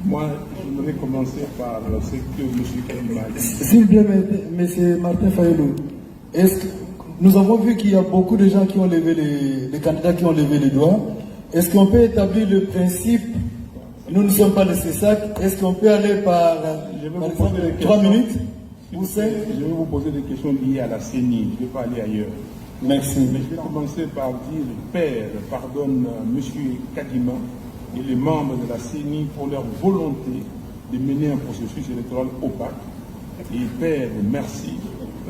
Moi, j'aimerais commencer par ce que M. Kalima a dit. S'il vous plaît, M. Martin Fayolo, nous avons vu qu'il y a beaucoup de gens qui ont levé les candidats qui ont levé les doigts. Est-ce qu'on peut établir le principe, nous ne sommes pas de ces sacs, est-ce qu'on peut aller par exemple, 3 minutes ou 5? Je vais vous poser des questions liées à la CENI, je ne vais pas aller ailleurs. Merci. Mais je vais commencer par dire, Père, pardonne M. Kadima et les membres de la CENI pour leur volonté de mener un processus électoral opaque. Et Père, merci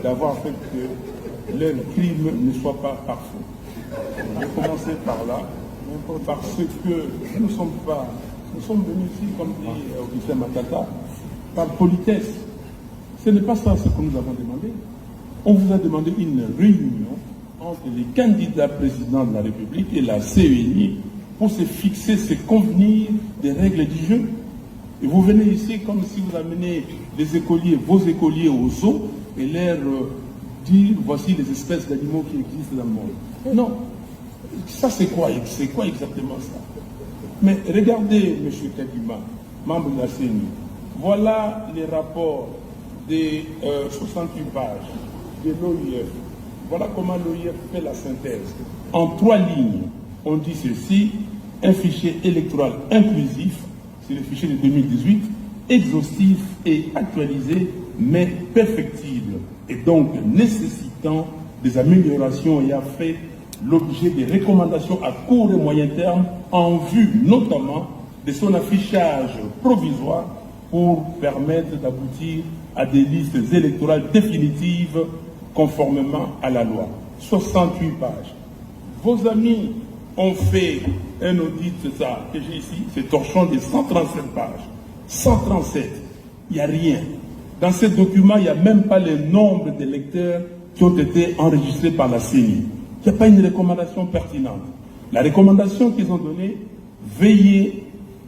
d'avoir fait que leur crime ne soit pas parfait. Je vais commencer par là, parce que nous sommes venus ici, comme dit Augustin Matata, par politesse. Ce n'est pas ça ce que nous avons demandé. On vous a demandé une réunion entre les candidats présidents de la République et la CENI pour se fixer, se convenir des règles du jeu. Et vous venez ici comme si vous amenez les écoliers, vos écoliers au zoo et leur dire voici les espèces d'animaux qui existent dans le monde. Non. Ça c'est quoi exactement ça? Mais regardez, M. Kadima, membre de la CENI, voilà les rapports des 68 pages de l'OIF. Voilà comment l'OIF fait la synthèse. En 3 lignes, on dit ceci: un fichier électoral inclusif, c'est le fichier de 2018, exhaustif et actualisé, mais perfectible, et donc nécessitant des améliorations ayant fait l'objet des recommandations à court et moyen terme en vue notamment de son affichage provisoire pour permettre d'aboutir à des listes électorales définitives conformément à la loi. 68 pages. Vos amis ont fait un audit, c'est ça, que j'ai ici, c'est torchon de 137 pages. 137, il n'y a rien. Dans ces documents, il n'y a même pas le nombre d'électeurs qui ont été enregistrés par la CENI. Il n'y a pas une recommandation pertinente. La recommandation qu'ils ont donnée, veillez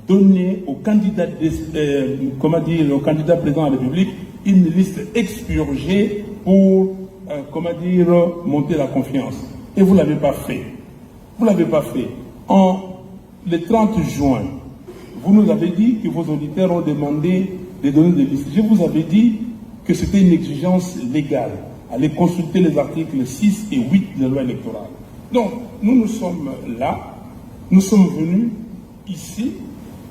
donner aux candidats, aux candidats présents à la République une liste expurgée pour, monter la confiance. Et vous ne l'avez pas fait. Vous ne l'avez pas fait. Le 30 juin, vous nous avez dit que vos auditeurs ont demandé de donner des listes. Je vous avais dit que c'était une exigence légale. Allez consulter les articles 6 et 8 de la loi électorale. Donc, nous sommes là, nous sommes venus ici,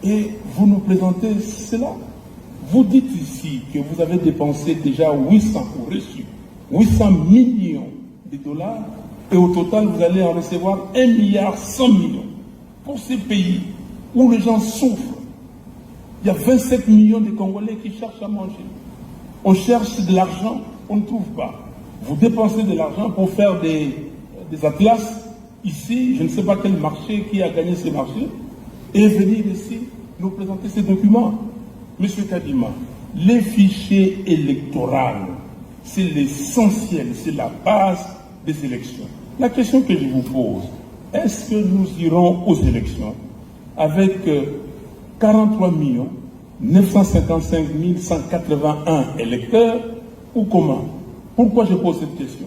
et vous nous présentez cela. Vous dites ici que vous avez dépensé déjà 800 ou reçu 800 millions de dollars, et au total, vous allez en recevoir 1,1 milliard pour ces pays où les gens souffrent. Il y a 27 millions de Congolais qui cherchent à manger. On cherche de l'argent, on ne trouve pas. Vous dépensez de l'argent pour faire des atlas ici, je ne sais pas quel marché, qui a gagné ces marchés, et venir ici nous présenter ces documents. Monsieur Kadima, les fichiers électoraux, c'est l'essentiel, c'est la base des élections. La question que je vous pose, est-ce que nous irons aux élections avec 43 955 181 électeurs ou comment? Pourquoi je pose cette question?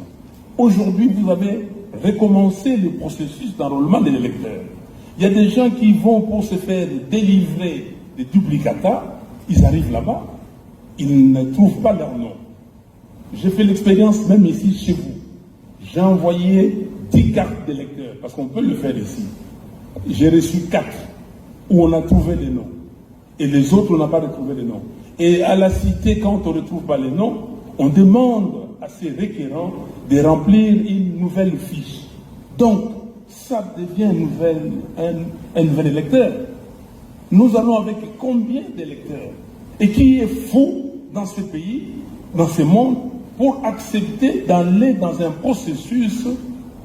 Aujourd'hui, vous avez recommencé le processus d'enrôlement de l'électeur. Il y a des gens qui vont pour se faire délivrer des duplicata, ils arrivent là-bas, ils ne trouvent pas leur nom. J'ai fait l'expérience même ici chez vous. J'ai envoyé 10 cartes d'électeurs, parce qu'on peut le faire ici. J'ai reçu 4 où on a trouvé les noms. Et les autres, on n'a pas retrouvé les noms. Et à la cité, quand on ne retrouve pas les noms, on demande à ces requérants de remplir une nouvelle fiche. Donc, ça devient un nouvel électeur. Nous allons avec combien d'électeurs? Et qui est fou dans ce pays, dans ce monde, pour accepter d'aller dans un processus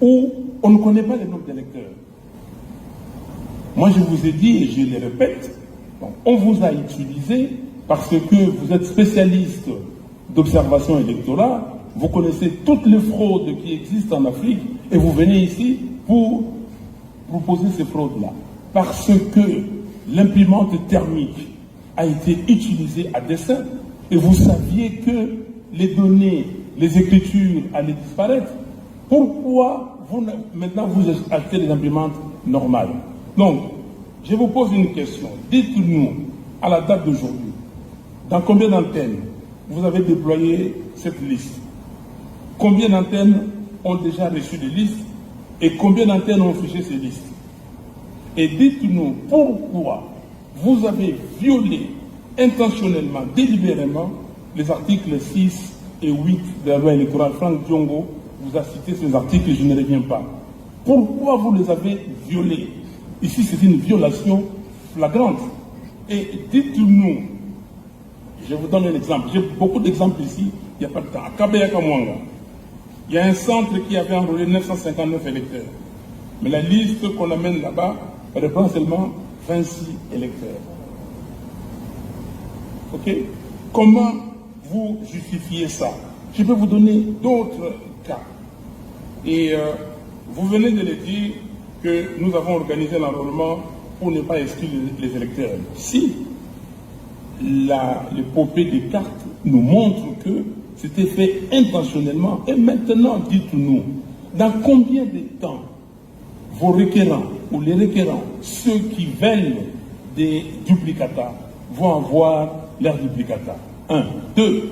où on ne connaît pas les nombres d'électeurs? Moi, je vous ai dit, et je le répète, on vous a utilisé parce que vous êtes spécialiste d'observation électorale, vous connaissez toutes les fraudes qui existent en Afrique, et vous venez ici pour proposer ces fraudes-là. Parce que l'imprimante thermique a été utilisée à dessein, et vous saviez que les données, les écritures allaient disparaître. Pourquoi maintenant vous achetez des imprimantes normales? Donc, Je vous pose une question. Dites-nous, à la date d'aujourd'hui, dans combien d'antennes vous avez déployé cette liste? Combien d'antennes ont déjà reçu des listes et combien d'antennes ont fiché ces listes? Et dites-nous pourquoi vous avez violé intentionnellement, délibérément, les articles 6 et 8 de la loi électorale. Franck Diongo vous a cité ces articles et je ne reviens pas. Pourquoi vous les avez violés? Ici, c'est une violation flagrante. Et dites-nous, je vous donne un exemple. J'ai beaucoup d'exemples ici, il n'y a pas de temps. À Kabeya Kamwanga, il y a un centre qui avait enrôlé 959 électeurs. Mais la liste qu'on amène là-bas reprend seulement 26 électeurs. Ok? Comment vous justifiez ça? Je peux vous donner d'autres cas. Et vous venez de le dire que nous avons organisé l'enrôlement pour ne pas exclure les électeurs. Si l'épopée des cartes nous montre que c'était fait intentionnellement, et maintenant dites-nous, dans combien de temps vos requérants ou les requérants, ceux qui veulent des duplicata, vont avoir leurs duplicata? 1. 2.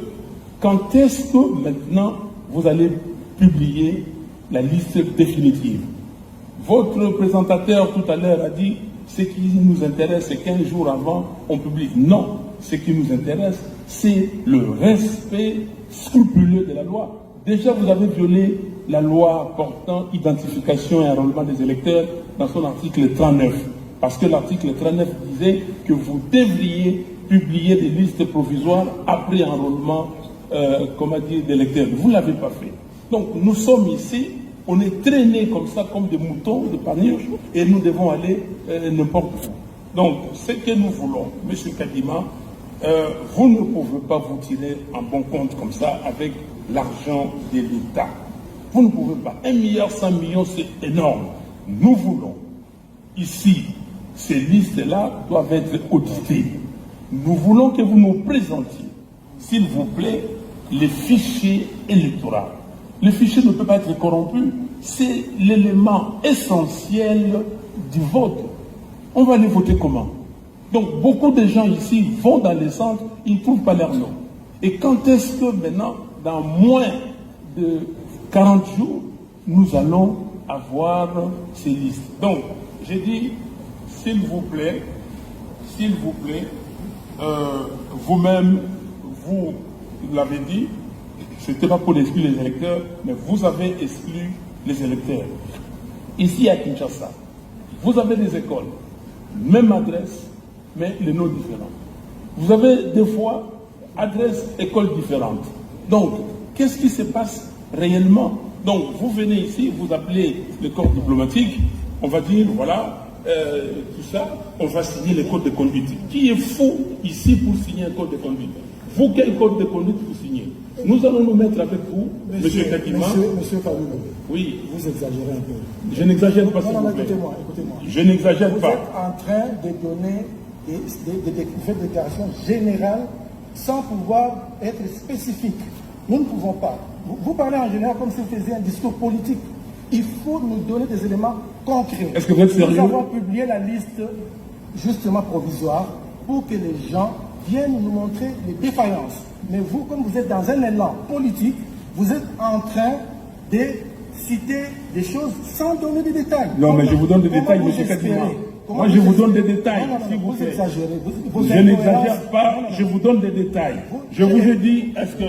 Quand est-ce que maintenant vous allez publier la liste définitive? Votre présentateur tout à l'heure a dit ce qui nous intéresse, c'est qu'un jour avant, on publie. Non, ce qui nous intéresse, c'est le respect scrupuleux de la loi. Déjà, vous avez violé la loi portant identification et enrôlement des électeurs dans son article 39. Parce que l'article 39 disait que vous devriez publier des listes provisoires après enrôlement d'électeurs. Vous ne l'avez pas fait. Donc, nous sommes ici. On est traînés comme ça, comme des moutons de panier, et nous devons aller n'importe où. Donc, ce que nous voulons, M. Kadima, vous ne pouvez pas vous tirer en bon compte comme ça avec l'argent de l'État. Vous ne pouvez pas. 1,1 milliard, c'est énorme. Nous voulons, ici, ces listes-là doivent être auditées. Nous voulons que vous nous présentiez, s'il vous plaît, les fichiers électoraux. Le fichier ne peut pas être corrompu. C'est l'élément essentiel du vote. On va aller voter comment? Donc, beaucoup de gens ici vont dans les centres, ils ne trouvent pas leur nom. Et quand est-ce que maintenant, dans moins de 40 jours, nous allons avoir ces listes? Donc, j'ai dit, s'il vous plaît, vous-même, vous l'avez dit, ce n'était pas pour exclure les électeurs, mais vous avez exclu les électeurs. Ici à Kinshasa, vous avez des écoles, même adresse, mais les noms différents. Vous avez des fois adresses, écoles différentes. Donc, qu'est-ce qui se passe réellement? Donc, vous venez ici, vous appelez le corps diplomatique, on va dire, voilà, tout ça, on va signer le code de conduite. Qui est fou ici pour signer un code de conduite? Vous, quel code de conduite vous signez? Nous allons nous mettre avec vous, Monsieur Kadima. Monsieur Fabulou, oui. vous exagérez un peu. Je n'exagère pas, s'il vous plaît. Écoutez-moi. Je n'exagère pas. Vous êtes en train de donner des déclarations générales sans pouvoir être spécifique. Nous ne pouvons pas. Vous parlez en général comme si vous faisiez un discours politique. Il faut nous donner des éléments concrets. Est-ce que vous êtes sérieux? Nous avons publié la liste justement provisoire pour que les gens viennent nous montrer les défaillances. Mais vous, comme vous êtes dans un élan politique, vous êtes en train de citer des choses sans donner des détails. Non, mais je vous donne des détails, M. Kadima. Moi, je vous donne des détails, s'il vous plaît. Je n'exagère pas, je vous donne des détails. Je vous ai dit, est-ce que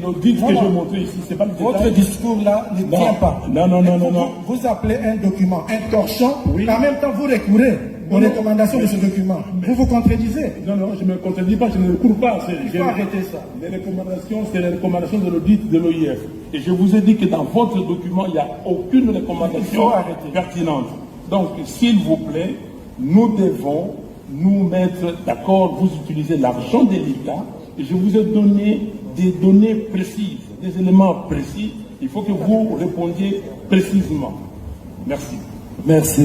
l'audit que j'ai montré ici, c'est pas le détail? Votre discours là ne tient pas. Non. Vous appelez un document un torchon, oui. Mais en même temps vous recourez aux recommandations de ce document. Vous vous contredisez. Non, je ne me contredis pas, je ne recours pas. Il faut arrêter ça. Les recommandations, c'est les recommandations de l'audit de l'OIF. Et je vous ai dit que dans votre document, il n'y a aucune recommandation pertinente. Donc, s'il vous plaît, nous devons nous mettre d'accord. Vous utilisez l'argent de l'État et je vous ai donné des données précises, des éléments précis. Il faut que vous répondiez précisément. Merci. Merci.